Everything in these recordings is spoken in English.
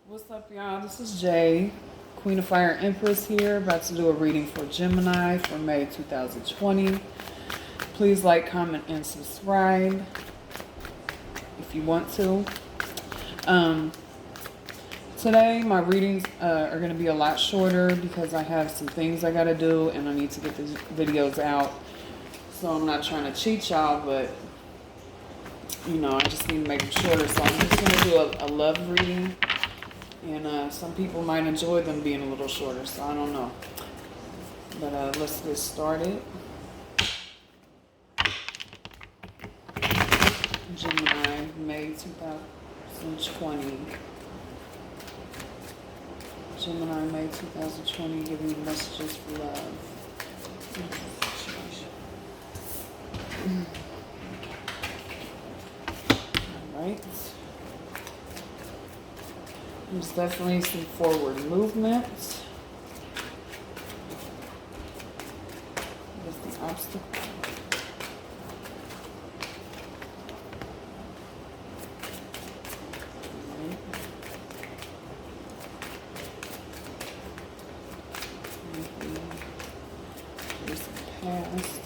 What's up, y'all? This is Jay, Queen of Fire Empress here, about to do a reading for Gemini for May 2020. Please like, comment, and subscribe if you want to. Today, my readings are going to be a lot shorter because I have some things I got to do and I need to get these videos out. So I'm not trying to cheat y'all, but I just need to make them shorter. So I'm just going to do a love reading. And some people might enjoy them being a little shorter, so I don't know. But let's get started. Gemini, May 2020. Gemini, May 2020, giving you messages for love. All right. There's definitely some forward movement. There's the obstacle. Right. There's some past.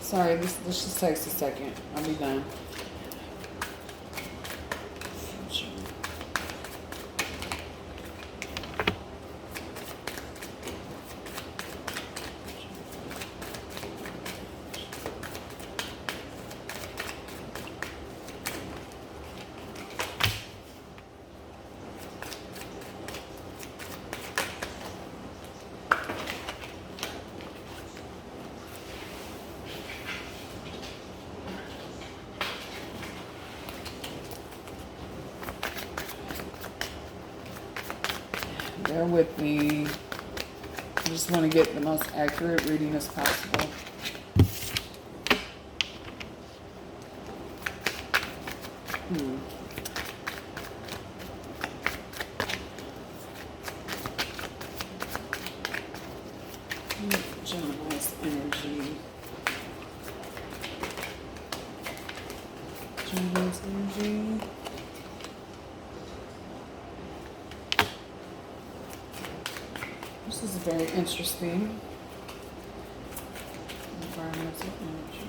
Sorry, this just takes a second. I'll be done. Bear with me. I just want to get the most accurate reading as possible. Gemini's energy. Gemini's energy. This is very interesting. Environmental energy.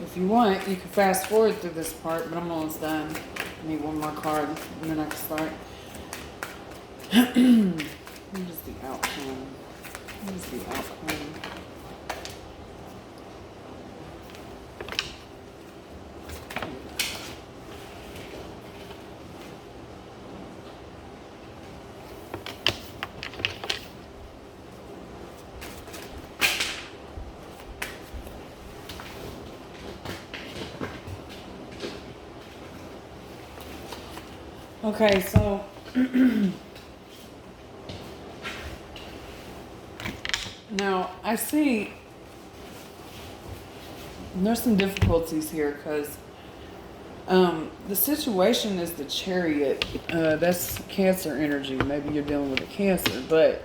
If you want, you can fast forward through this part, but I'm almost done. I need one more card, and then I can start. What is the outcome? What is the outcome? Okay, so now I see there's some difficulties here because the situation is the Chariot. That's Cancer energy. Maybe you're dealing with a Cancer, but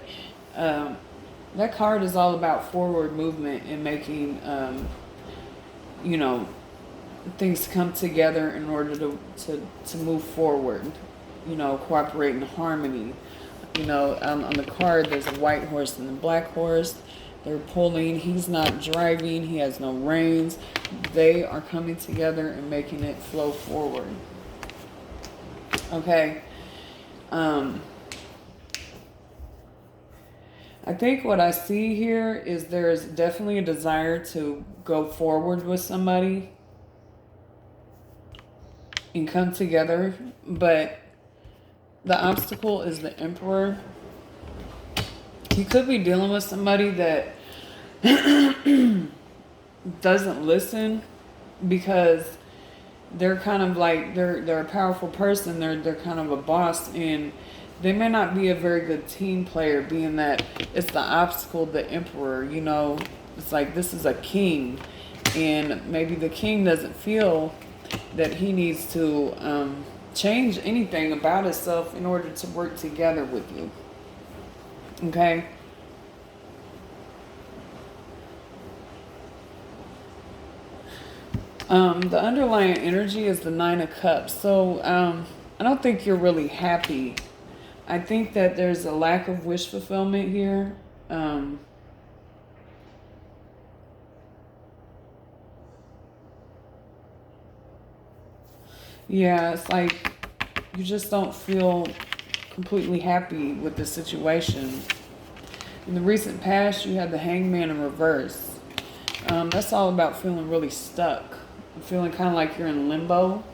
that card is all about forward movement and making, things come together in order to move forward. Cooperate in harmony. On the card, there's a white horse and a black horse. They're pulling. He's not driving. He has no reins. They are coming together and making it flow forward. Okay. I think what I see here is there's definitely a desire to go forward with somebody and come together, but the obstacle is the Emperor. You could be dealing with somebody that doesn't listen because they're kind of like they're a powerful person. They're kind of a boss, and they may not be a very good team player, being that it's the obstacle, the Emperor. You know, it's like this is a king, and maybe the king doesn't feel that he needs to change anything about himself in order to work together with you. Okay? The underlying energy is the Nine of Cups. So I don't think you're really happy. I think that there's a lack of wish fulfillment here. Yeah, it's like you just don't feel completely happy with the situation. In the recent past, you had the Hangman in reverse. That's all about feeling really stuck. Feeling kind of like you're in limbo.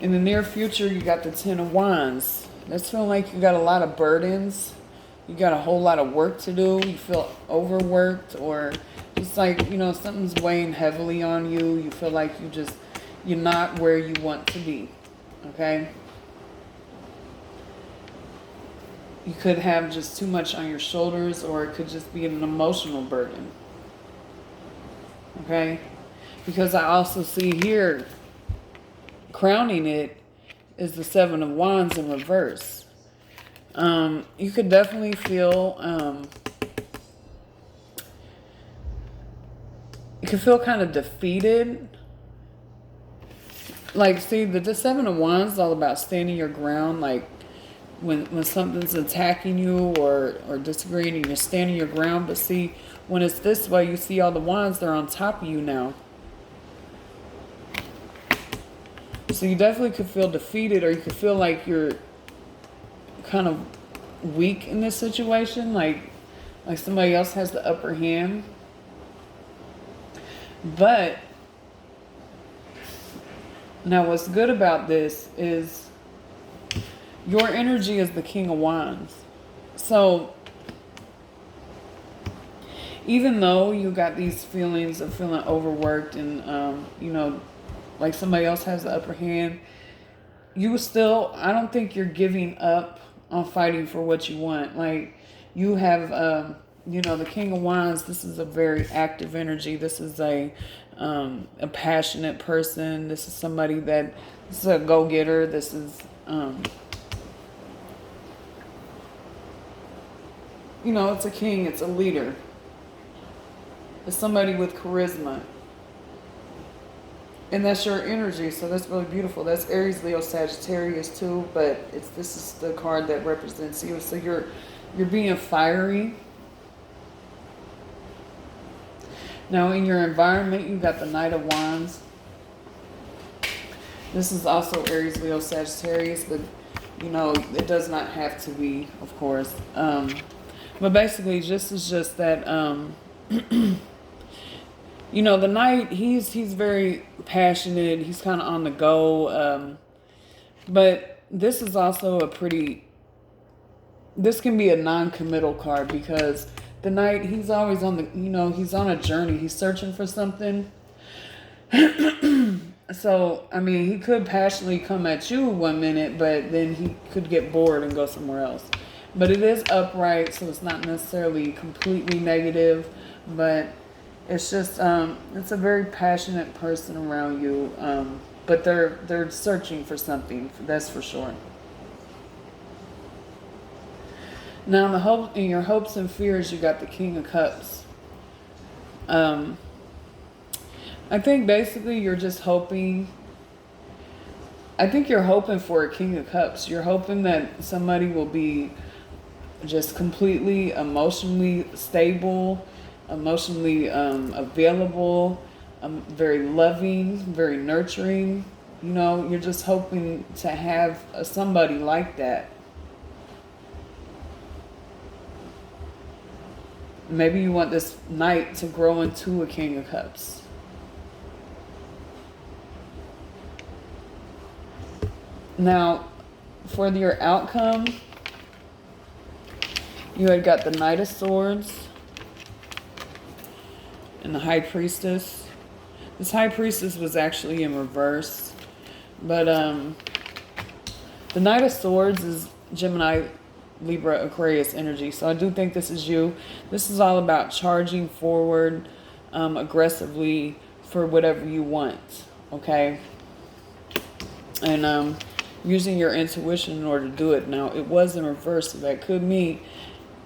In the near future, you got the Ten of Wands. That's feeling like you got a lot of burdens. You got a whole lot of work to do. You feel overworked, or it's like, you know, something's weighing heavily on you. You feel like you're not where you want to be. Okay? You could have just too much on your shoulders, or it could just be an emotional burden. Okay? Because I also see here, crowning it is the Seven of Wands in reverse. You could definitely feel, you could feel kind of defeated. Like, see, the Seven of Wands is all about standing your ground. Like, when something's attacking you or disagreeing, and you're standing your ground. But see, when it's this way, you see all the wands, they're on top of you now. So you definitely could feel defeated, or you could feel like you're kind of weak in this situation, like somebody else has the upper hand. But now what's good about this is your energy is the King of Wands. So even though you got these feelings of feeling overworked and, you know, like somebody else has the upper hand, you still, I don't think you're giving up on fighting for what you want. Like, you have, you know, the King of Wands, this is a very active energy. This is a passionate person. This is somebody this is a go-getter. This is, you know, it's a king. It's a leader. It's somebody with charisma. And that's your energy, so that's really beautiful. That's Aries, Leo, Sagittarius too, but this is the card that represents you. So you're being fiery. Now in your environment, you got the Knight of Wands. This is also Aries, Leo, Sagittarius, but you know, it does not have to be, of course. But basically, this is just that, you know, the Knight, he's very passionate. He's kind of on the go. But this is also this can be a non-committal card, because the Knight, he's always on he's on a journey. He's searching for something. So, I mean, he could passionately come at you one minute, but then he could get bored and go somewhere else. But it is upright, so it's not necessarily completely negative, but it's just, it's a very passionate person around you, but they're searching for something, that's for sure. Now, in your hopes and fears, you got the King of Cups. I think basically you're just hoping. I think you're hoping for a King of Cups. You're hoping that somebody will be just completely emotionally stable, emotionally available, very loving, very nurturing. You know, you're just hoping to have somebody like that. Maybe you want this Knight to grow into a King of Cups. Now, for your outcome, you had got the Knight of Swords and the High Priestess. This High Priestess was actually in reverse. But the Knight of Swords is Gemini, Libra, Aquarius energy. So I do think this is you. This is all about charging forward aggressively for whatever you want. Okay? And using your intuition in order to do it. Now, it was in reverse, so that could mean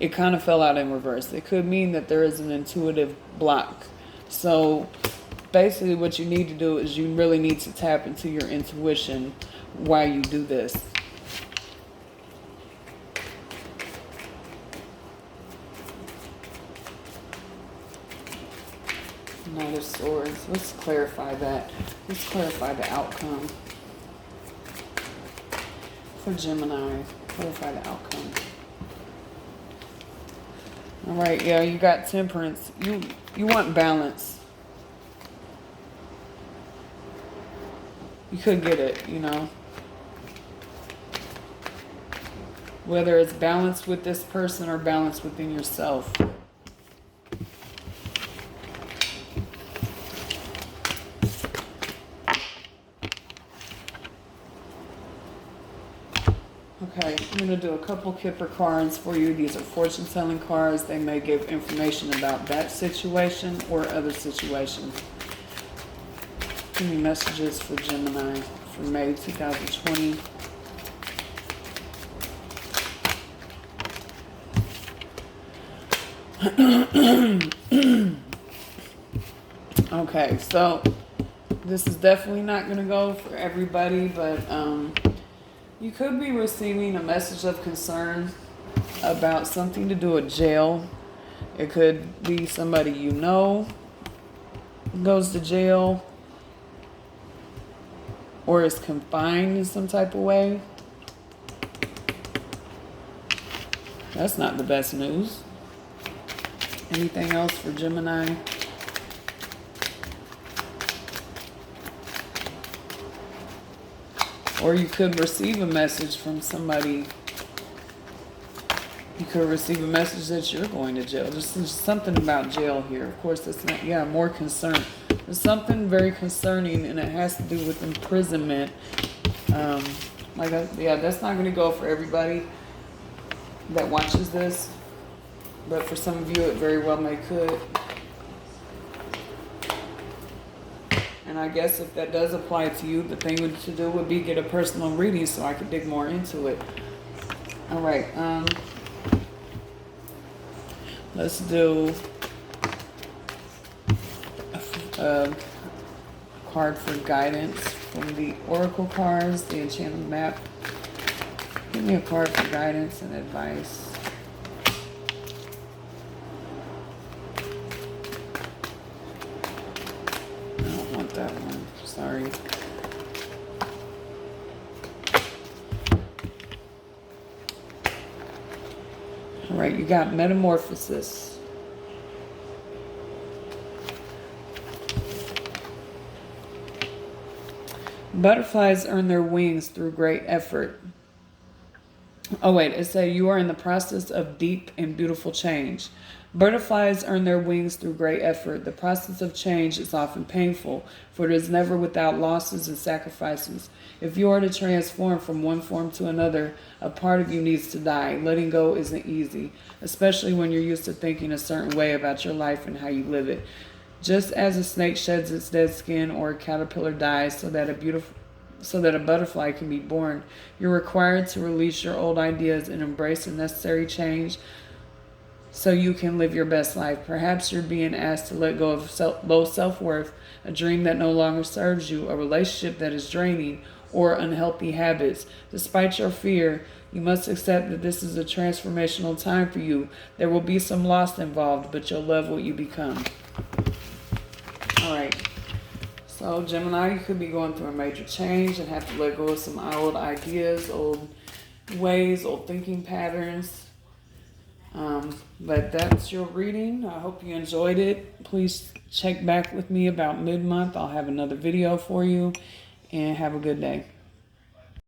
it kind of fell out in reverse. It could mean that there is an intuitive block. So basically what you need to do is you really need to tap into your intuition while you do this. Knight of Swords. Let's clarify that. Let's clarify the outcome for Gemini. Clarify the outcome. All right, yeah, you got Temperance. You want balance. You could get it, you know. Whether it's balance with this person or balance within yourself. Okay, I'm going to do a couple Kipper cards for you. These are fortune telling cards. They may give information about that situation or other situations. Give me messages for Gemini for May 2020. Okay, so this is definitely not going to go for everybody, but you could be receiving a message of concern about something to do with jail. It could be somebody you know goes to jail or is confined in some type of way. That's not the best news. Anything else for Gemini? Or you could receive a message from somebody. You could receive a message that you're going to jail. There's something about jail here. Of course, that's not, yeah, more concern. There's something very concerning, and it has to do with imprisonment. Yeah, that's not going to go for everybody that watches this. But for some of you, it very well may could. And I guess if that does apply to you, the thing to do would be get a personal reading so I could dig more into it. All right. Let's do a card for guidance from the Oracle cards, the Enchanted Map. Give me a card for guidance and advice. That one, sorry. All right, you got Metamorphosis. Butterflies earn their wings through great effort. Oh wait, it says you are in the process of deep and beautiful change. Butterflies earn their wings through great effort. The process of change is often painful, for it is never without losses and sacrifices. If you are to transform from one form to another, a part of you needs to die. Letting go isn't easy, especially when you're used to thinking a certain way about your life and how you live it. Just as a snake sheds its dead skin or a caterpillar dies so that a butterfly can be born, you're required to release your old ideas and embrace the necessary change so you can live your best life. Perhaps you're being asked to let go of low self-worth, a dream that no longer serves you, a relationship that is draining, or unhealthy habits. Despite your fear, you must accept that this is a transformational time for you. There will be some loss involved, but you'll love what you become. All right. So Gemini, you could be going through a major change and have to let go of some old ideas, old ways, old thinking patterns. But that's your reading. I hope you enjoyed it. Please check back with me about mid-month. I'll have another video for you, and have a good day.